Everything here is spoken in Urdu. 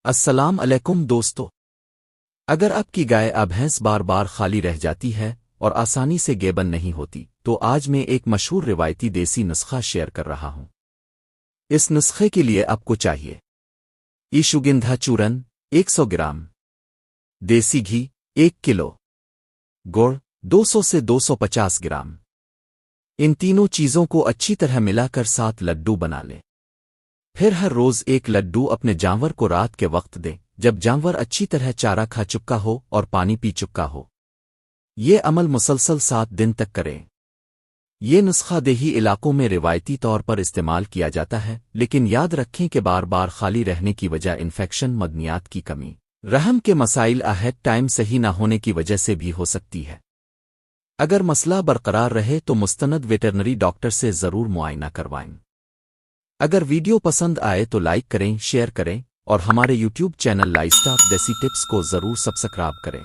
السلام علیکم دوستو۔ اگر آپ کی گائے اب بھینس بار بار خالی رہ جاتی ہے اور آسانی سے گیبن نہیں ہوتی تو آج میں ایک مشہور روایتی دیسی نسخہ شیئر کر رہا ہوں۔ اس نسخے کے لیے آپ کو چاہیے ایشوگندھا چورن 100 گرام، دیسی گھی 1 کلو، گڑ 200 سے 250 گرام۔ ان تینوں چیزوں کو اچھی طرح ملا کر 7 لڈو بنا لیں۔ پھر ہر روز ایک لڈو اپنے جانور کو رات کے وقت دیں جب جانور اچھی طرح چارہ کھا چکا ہو اور پانی پی چکا ہو۔ یہ عمل مسلسل 7 دن تک کریں۔ یہ نسخہ دیہی علاقوں میں روایتی طور پر استعمال کیا جاتا ہے، لیکن یاد رکھیں کہ بار بار خالی رہنے کی وجہ انفیکشن، معدنیات کی کمی، رحم کے مسائل، آہٹ ٹائم صحیح نہ ہونے کی وجہ سے بھی ہو سکتی ہے۔ اگر مسئلہ برقرار رہے تو مستند ویٹرنری ڈاکٹر سے ضرور معائنہ کروائیں۔ اگر ویڈیو پسند آئے تو لائک کریں، شیئر کریں اور ہمارے یوٹیوب چینل لائف سٹائل دیسی ٹپس کو ضرور سبسکرائب کریں۔